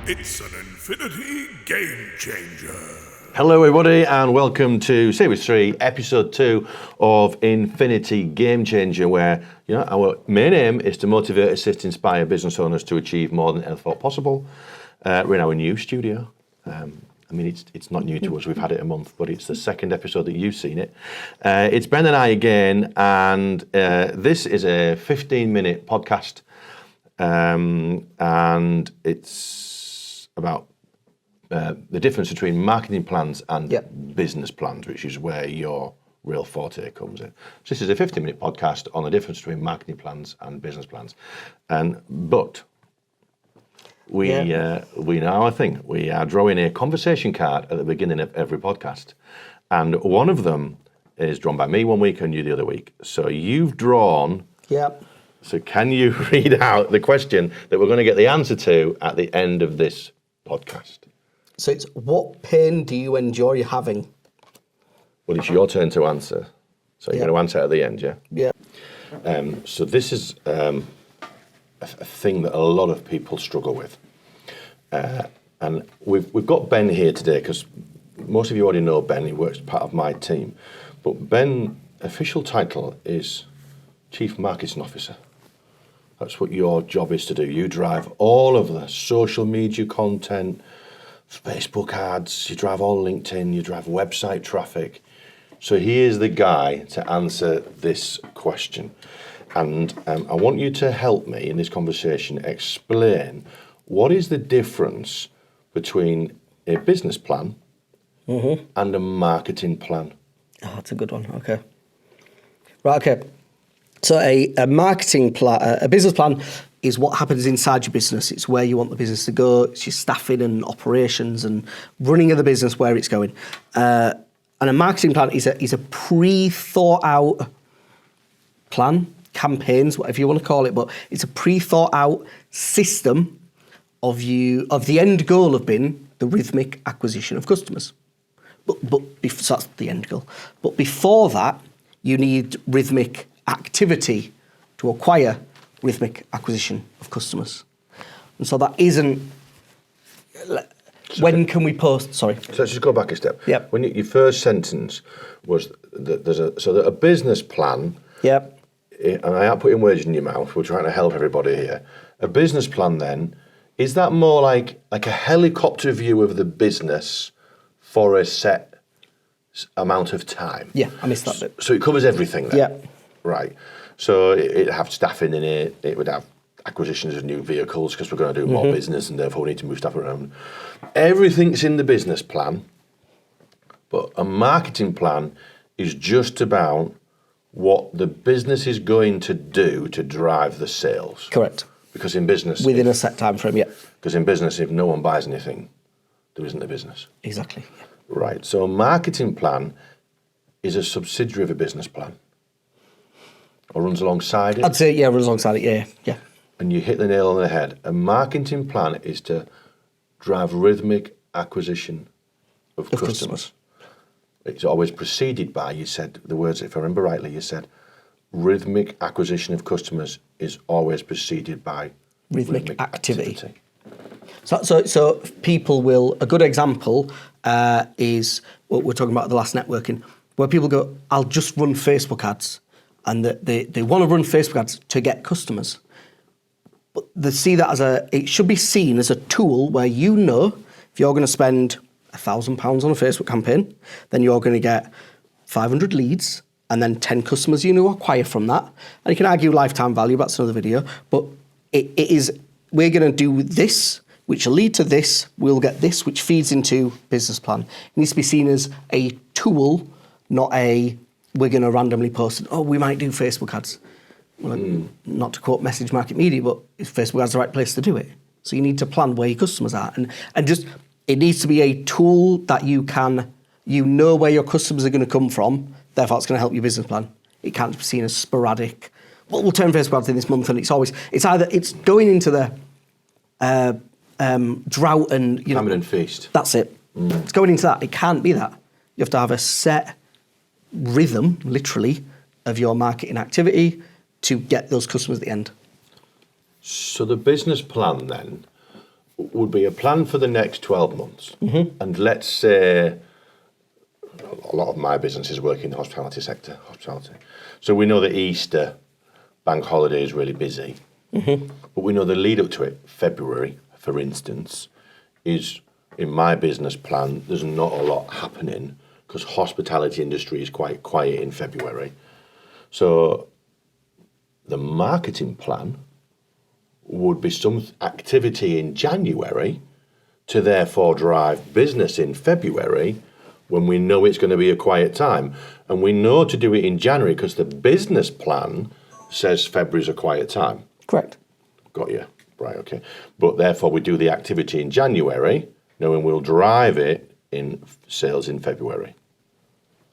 It's an infinity game changer. Hello everybody and welcome to Series 3, Episode 2 of Infinity Game Changer, where our main aim is to motivate, assist, inspire business owners to achieve more than ever thought possible. We're in our new studio. It's not new to us, we've had it a month, but it's the second episode that you've seen it. It's Ben and I again, and this is a 15-minute podcast, and it's about the difference between marketing plans and business plans, which is where your real forte comes in. So this is a 15-minute podcast on the difference between marketing plans and business plans. But we now, I think, we are drawing a conversation card at the beginning of every podcast. And one of them is drawn by me one week and you the other week. So you've drawn... Yep. So can you read out the question that we're going to get the answer to at the end of this podcast? So it's, what pain do you enjoy having? Well, it's your turn to answer. So you're going to answer at the end, yeah? Yeah. So this is a thing that a lot of people struggle with. And we've got Ben here today because most of you already know Ben. He works part of my team. But Ben's official title is Chief Marketing Officer. That's what your job is to do. You drive all of the social media content, Facebook ads, you drive all LinkedIn, you drive website traffic. So he is the guy to answer this question. And I want you to help me in this conversation explain what is the difference between a business plan and a marketing plan. Oh, that's a good one. Okay. Right, okay. So a marketing plan, a business plan is what happens inside your business. It's where you want the business to go. It's your staffing and operations and running of the business, where it's going. And a marketing plan is a pre-thought out plan, campaigns, whatever you want to call it, but it's a pre-thought out system of the end goal of being the rhythmic acquisition of customers. So that's the end goal. But before that, you need rhythmic activity to acquire rhythmic acquisition of customers. And so that isn't... When can we post... Sorry. So let's just go back a step. Yep. When your first sentence was that there's a business plan... Yep. And I am putting words in your mouth, we're trying to help everybody here. A business plan then, is that more like a helicopter view of the business for a set amount of time? Yeah, I missed that bit. So it covers everything then? Yeah. Right. So it'd have staffing in it, it would have acquisitions of new vehicles because we're going to do more business and therefore we need to move stuff around. Everything's in the business plan, but a marketing plan is just about what the business is going to do to drive the sales. Correct. Because in business... Within a set time frame, yeah. Because in business, if no one buys anything, there isn't a business. Exactly. Yeah. Right. So a marketing plan is a subsidiary of a business plan. Or runs alongside it? I'd say, yeah, runs alongside it, yeah. And you hit the nail on the head. A marketing plan is to drive rhythmic acquisition of customers. It's always preceded by, you said the words, if I remember rightly, you said rhythmic acquisition of customers is always preceded by rhythmic activity. So people will, a good example is what we're talking about at the last networking, where people go, I'll just run Facebook ads. And they want to run Facebook ads to get customers. But they see that it should be seen as a tool where if you're going to spend £1,000 on a Facebook campaign, then you're going to get 500 leads and then 10 customers you acquire from that. And you can argue lifetime value, that's another video. But it is, we're going to do this, which will lead to this, we'll get this, which feeds into business plan. It needs to be seen as a tool, not we're going to randomly post it. Oh, we might do Facebook ads. Well, not to quote Message Market Media, but is Facebook ads the right place to do it? So you need to plan where your customers are. And just, it needs to be a tool that you know where your customers are going to come from, therefore it's going to help your business plan. It can't be seen as sporadic. Well, we'll turn Facebook ads in this month, and it's going into the drought and... Famine and feast. That's it. It's going into that. It can't be that. You have to have a set rhythm, literally, of your marketing activity to get those customers at the end. So the business plan then would be a plan for the next 12 months. And let's say a lot of my business is working in the hospitality sector, So we know that Easter bank holiday is really busy. But we know the lead up to it, February, for instance, is in my business plan, there's not a lot happening because hospitality industry is quite quiet in February. So the marketing plan would be some activity in January to therefore drive business in February when we know it's going to be a quiet time. And we know to do it in January because the business plan says February's a quiet time. Correct. Got you. Right, okay. But therefore we do the activity in January, knowing we'll drive it in sales in February.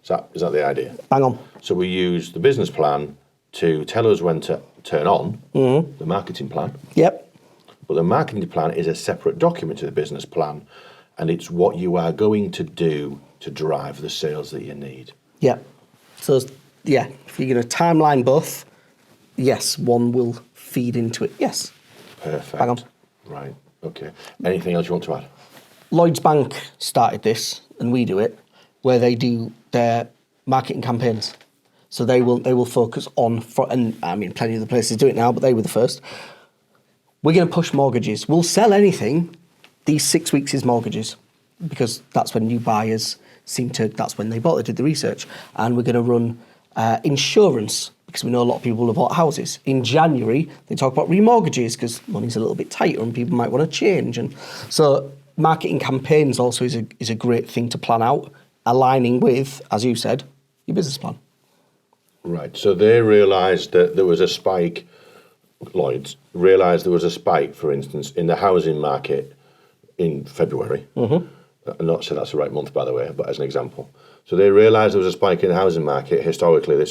Is that the idea? Bang on. So we use the business plan to tell us when to turn on the marketing plan. Yep. But the marketing plan is a separate document to the business plan, and it's what you are going to do to drive the sales that you need. Yeah. So, yeah, if you're going to timeline both, yes, one will feed into it. Yes. Perfect. Bang on. Right. Okay. Anything else you want to add? Lloyds Bank started this, and we do it, where they do their marketing campaigns. So they will focus on, and I mean, plenty of the places do it now, but they were the first. We're going to push mortgages. We'll sell anything. These 6 weeks is mortgages, because that's when new buyers that's when they bought, they did the research. And we're going to run insurance, because we know a lot of people have bought houses. In January, they talk about remortgages, because money's a little bit tighter and people might want to change. And so marketing campaigns also is a great thing to plan out, aligning with, as you said, your business plan. Right. So they realised that there was a spike, Lloyds realised there was a spike, for instance, in the housing market in February. I'm not saying that's the right month, by the way, but as an example. So they realised there was a spike in the housing market historically.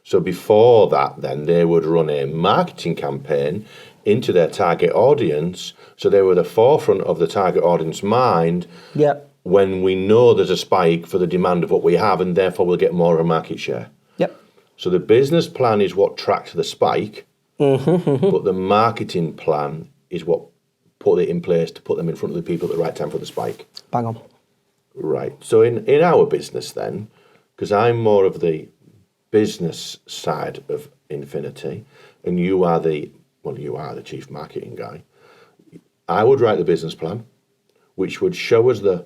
So before that, then, they would run a marketing campaign into their target audience, so they were the forefront of the target audience mind. Yep. When we know there's a spike for the demand of what we have, and therefore we'll get more of a market share. Yep. So the business plan is what tracks the spike, but the marketing plan is what put it in place to put them in front of the people at the right time for the spike. Bang on. Right. So in our business then, because I'm more of the business side of Infinity, and you are the chief marketing guy, I would write the business plan, which would show us the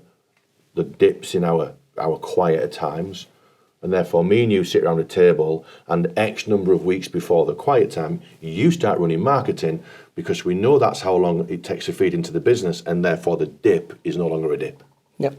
dips in our quieter times, and therefore me and you sit around a table, and X number of weeks before the quiet time, you start running marketing, because we know that's how long it takes to feed into the business, and therefore the dip is no longer a dip. Yep.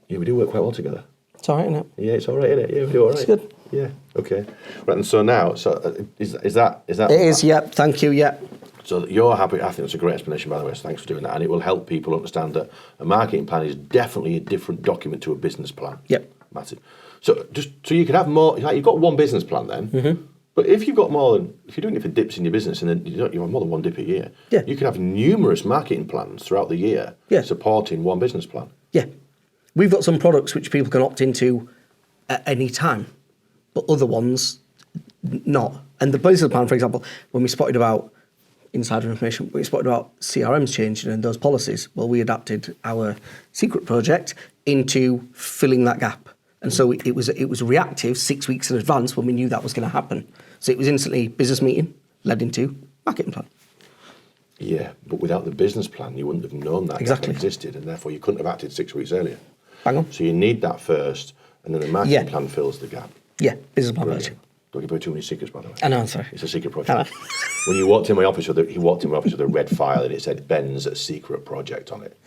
Yeah, we do work quite well together. It's all right, isn't it? Yeah, it's all right, isn't it? Yeah, we do all right. It's good. Yeah, okay. Right, and so now, is that? It is, yep. Thank you, yep. So you're happy. I think that's a great explanation, by the way, so thanks for doing that. And it will help people understand that a marketing plan is definitely a different document to a business plan. Yep. Massive. So you could have more, like you've got one business plan then, but if you've got if you're doing it for dips in your business, and then you have more than one dip a year, yeah, you could have numerous marketing plans throughout the year supporting one business plan. Yeah. We've got some products which people can opt into at any time, but other ones not. And the business plan, for example, when we spotted about insider information, we spotted about CRMs changing and those policies, well, we adapted our secret project into filling that gap. And so it was reactive 6 weeks in advance when we knew that was going to happen. So it was instantly business meeting led into marketing plan. Yeah, but without the business plan, you wouldn't have known that exactly existed, and therefore you couldn't have acted 6 weeks earlier. Bang on. So you need that first, and then the marketing plan fills the gap. Yeah, business plan first. Don't give away too many secrets, by the way. I know, I'm sorry. It's a secret project. When he walked in my office with a red file, and it said Ben's secret project on it,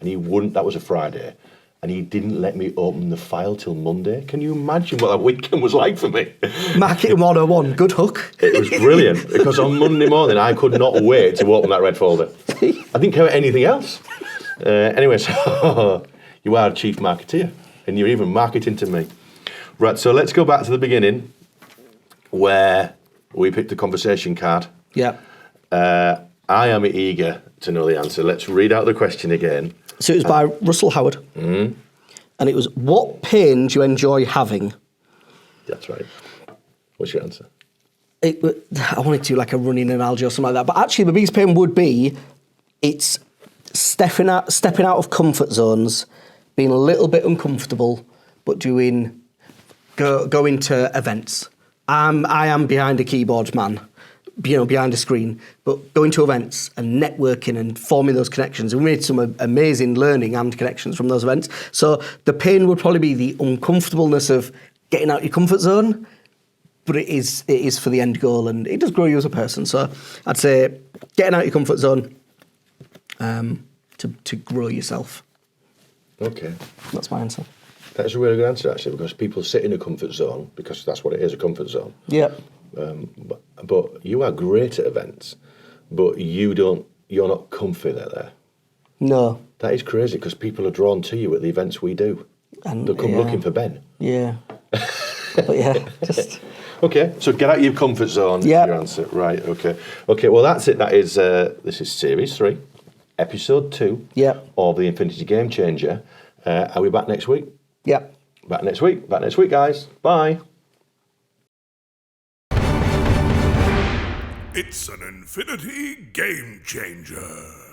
and that was a Friday. And he didn't let me open the file till Monday. Can you imagine what that weekend was like for me? Marketing 101, good hook. It was brilliant, because on Monday morning I could not wait to open that red folder. I didn't care about anything else. Anyway, so you are a chief marketeer, and you're even marketing to me. Right, so let's go back to the beginning, where we picked the conversation card. Yeah. I am eager to know the answer. Let's read out the question again. So it was by Russell Howard. And it was, what pain do you enjoy having? That's right. What's your answer? I wanted to like a running analogy or something like that. But actually, the biggest pain would be it's stepping out of comfort zones, being a little bit uncomfortable, but going to events. I am behind a keyboard man, behind a screen, but going to events and networking and forming those connections. We made some amazing learning and connections from those events. So the pain would probably be the uncomfortableness of getting out your comfort zone, but it is for the end goal, and it does grow you as a person. So I'd say getting out your comfort zone to grow yourself. Okay. That's my answer. That's a really good answer, actually, because people sit in a comfort zone, because that's what it is, a comfort zone. Yep. But you are great at events, but you're not comfy there. No. That is crazy, because people are drawn to you at the events we do. And they'll come looking for Ben. Yeah. But yeah, just... Okay, so get out of your comfort zone. Yep. Your answer, right? Okay. Well, that's it. That is this is series 3, episode 2. Yep. Of the Infinity Game Changer. Are we back next week? Yep. Back next week, guys. Bye. It's an Infinity Game Changer.